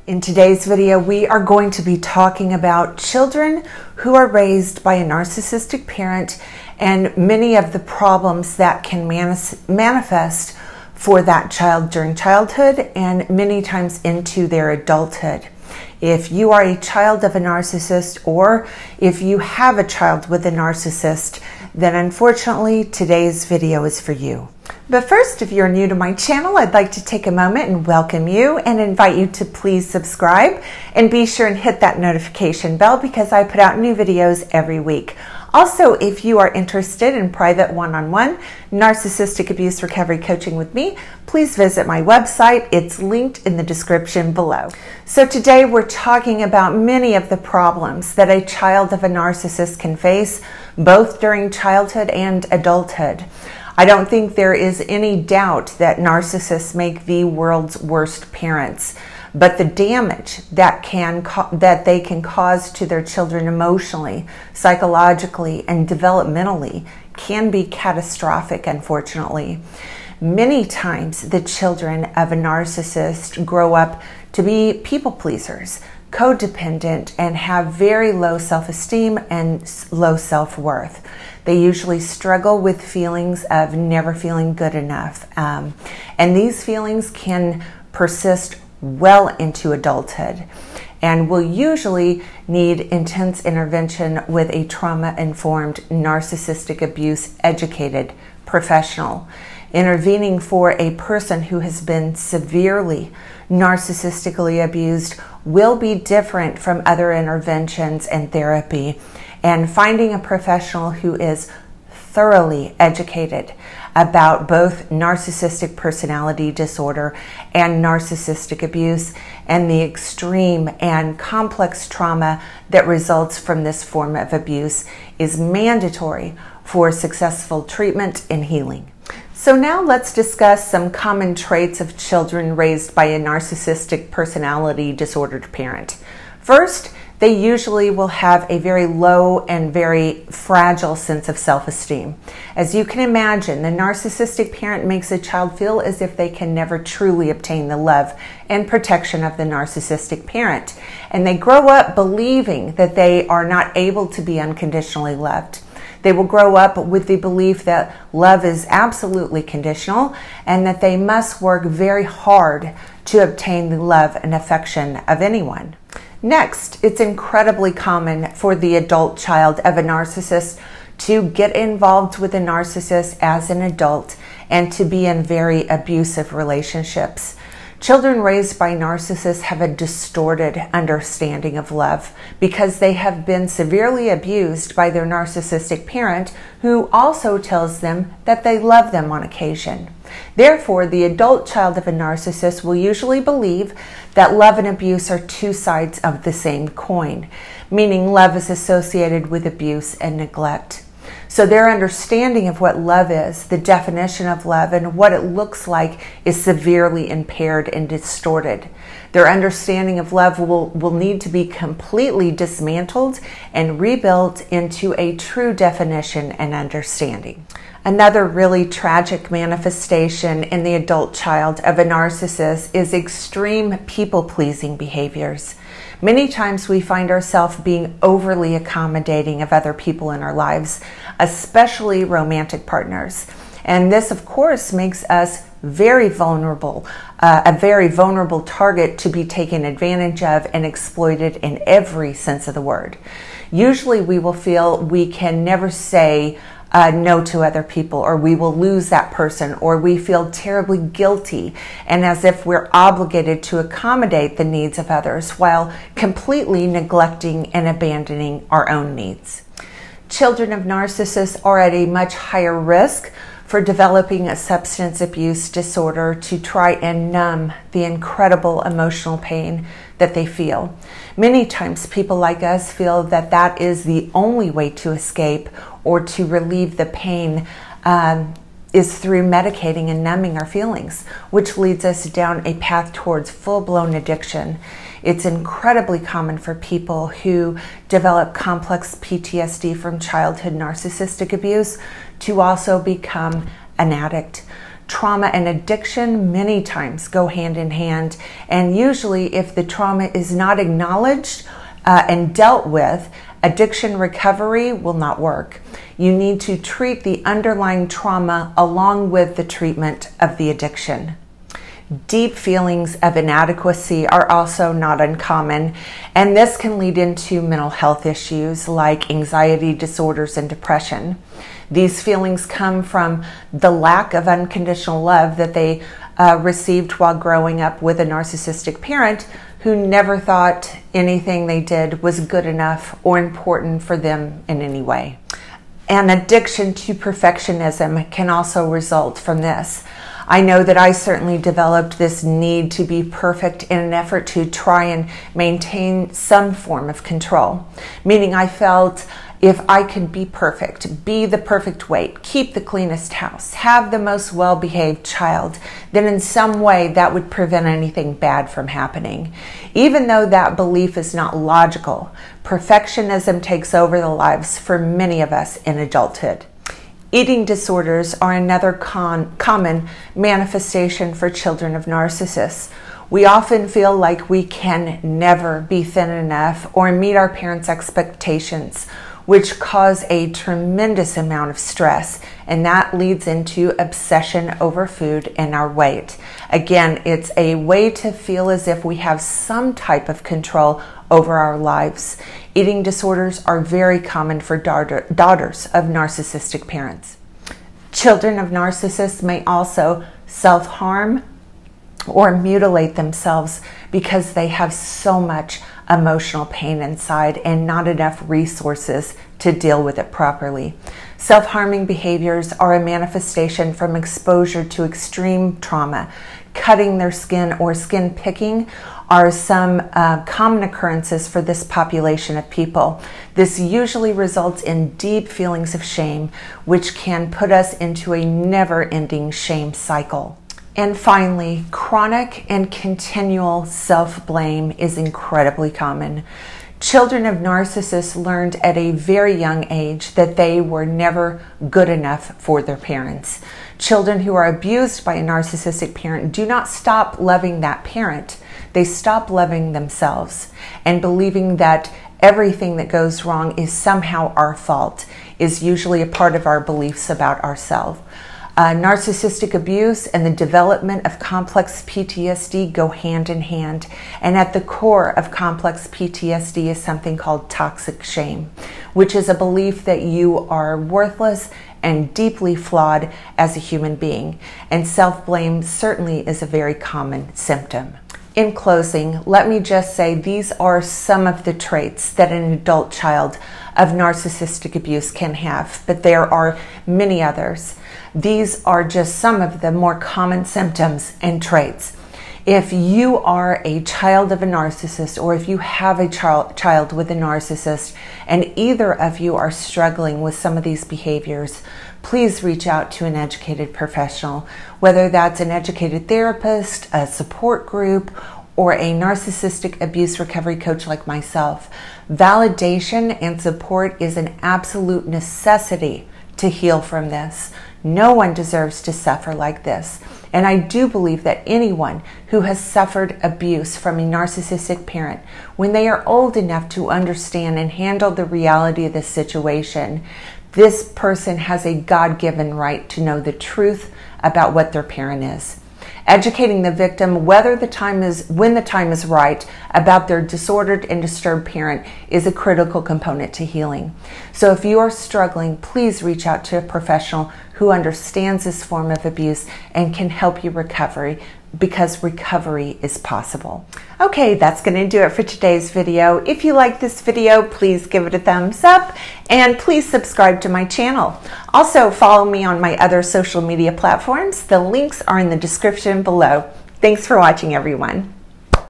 In today's video, we are going to be talking about children who are raised by a narcissistic parent and many of the problems that can manifest for that child during childhood and many times into their adulthood. If you are a child of a narcissist or if you have a child with a narcissist, then unfortunately today's video is for you. But first, if you're new to my channel, I'd like to take a moment and welcome you and invite you to please subscribe and be sure and hit that notification bell because I put out new videos every week. Also, if you are interested in private one-on-one narcissistic abuse recovery coaching with me, please visit my website. It's linked in the description below. So today we're talking about many of the problems that a child of a narcissist can face, both during childhood and adulthood. I don't think there is any doubt that narcissists make the world's worst parents, but the damage that they can cause to their children emotionally, psychologically, and developmentally can be catastrophic, unfortunately. Many times the children of a narcissist grow up to be people pleasers, codependent, and have very low self-esteem and low self-worth. They usually struggle with feelings of never feeling good enough. And these feelings can persist well into adulthood and will usually need intense intervention with a trauma-informed, narcissistic abuse educated professional. Intervening for a person who has been severely narcissistically abused will be different from other interventions and therapy, and finding a professional who is thoroughly educated about both narcissistic personality disorder and narcissistic abuse and the extreme and complex trauma that results from this form of abuse is mandatory for successful treatment and healing. So now let's discuss some common traits of children raised by a narcissistic personality disordered parent. First, they usually will have a very low and very fragile sense of self-esteem. As you can imagine, the narcissistic parent makes a child feel as if they can never truly obtain the love and protection of the narcissistic parent. And they grow up believing that they are not able to be unconditionally loved. They will grow up with the belief that love is absolutely conditional and that they must work very hard to obtain the love and affection of anyone. Next, it's incredibly common for the adult child of a narcissist to get involved with a narcissist as an adult and to be in very abusive relationships. Children raised by narcissists have a distorted understanding of love because they have been severely abused by their narcissistic parent, who also tells them that they love them on occasion. Therefore, the adult child of a narcissist will usually believe that love and abuse are two sides of the same coin, meaning love is associated with abuse and neglect. So their understanding of what love is, the definition of love, and what it looks like is severely impaired and distorted. Their understanding of love will need to be completely dismantled and rebuilt into a true definition and understanding. Another really tragic manifestation in the adult child of a narcissist is extreme people-pleasing behaviors. Many times we find ourselves being overly accommodating of other people in our lives, especially romantic partners. And this, of course, makes us very vulnerable, a very vulnerable target to be taken advantage of and exploited in every sense of the word. Usually we will feel we can never say no to other people, or we will lose that person, or we feel terribly guilty and as if we're obligated to accommodate the needs of others while completely neglecting and abandoning our own needs. Children of narcissists are at a much higher risk for developing a substance abuse disorder to try and numb the incredible emotional pain that they feel. Many times people like us feel that that is the only way to escape or to relieve the pain is through medicating and numbing our feelings, which leads us down a path towards full-blown addiction. It's incredibly common for people who develop complex PTSD from childhood narcissistic abuse to also become an addict. Trauma and addiction many times go hand in hand, and usually if the trauma is not acknowledged and dealt with, addiction recovery will not work. You need to treat the underlying trauma along with the treatment of the addiction. Deep feelings of inadequacy are also not uncommon, and this can lead into mental health issues like anxiety disorders and depression. These feelings come from the lack of unconditional love that they received while growing up with a narcissistic parent who never thought anything they did was good enough or important for them in any way. An addiction to perfectionism can also result from this. I know that I certainly developed this need to be perfect in an effort to try and maintain some form of control, meaning I felt if I could be perfect, be the perfect weight, keep the cleanest house, have the most well-behaved child, then in some way that would prevent anything bad from happening. Even though that belief is not logical, perfectionism takes over the lives for many of us in adulthood. Eating disorders are another common manifestation for children of narcissists. We often feel like we can never be thin enough or meet our parents' expectations, which cause a tremendous amount of stress, and that leads into obsession over food and our weight. Again, it's a way to feel as if we have some type of control over our lives. Eating disorders are very common for daughters of narcissistic parents. Children of narcissists may also self-harm or mutilate themselves because they have so much emotional pain inside and not enough resources to deal with it properly. Self-harming behaviors are a manifestation from exposure to extreme trauma. Cutting their skin or skin picking are some common occurrences for this population of people. This usually results in deep feelings of shame, which can put us into a never-ending shame cycle. And finally, chronic and continual self-blame is incredibly common. Children of narcissists learned at a very young age that they were never good enough for their parents. Children who are abused by a narcissistic parent do not stop loving that parent. They stop loving themselves and believing that everything that goes wrong is somehow our fault is usually a part of our beliefs about ourselves. Narcissistic abuse and the development of complex PTSD go hand in hand, and at the core of complex PTSD is something called toxic shame, which is a belief that you are worthless and deeply flawed as a human being, and self-blame certainly is a very common symptom. In closing, let me just say these are some of the traits that an adult child of narcissistic abuse can have, but there are many others. These are just some of the more common symptoms and traits. If you are a child of a narcissist, or if you have a child with a narcissist, and either of you are struggling with some of these behaviors, please reach out to an educated professional, whether that's an educated therapist, a support group, or a narcissistic abuse recovery coach like myself. Validation and support is an absolute necessity to heal from this. No one deserves to suffer like this. And I do believe that anyone who has suffered abuse from a narcissistic parent, when they are old enough to understand and handle the reality of the situation, this person has a God-given right to know the truth about what their parent is. Educating the victim when the time is right about their disordered and disturbed parent is a critical component to healing. So if you are struggling, please reach out to a professional who understands this form of abuse and can help you recover, because recovery is possible. Okay, that's going to do it for today's video. If you like this video, please give it a thumbs up and please subscribe to my channel. Also, follow me on my other social media platforms. The links are in the description below. Thanks for watching, everyone.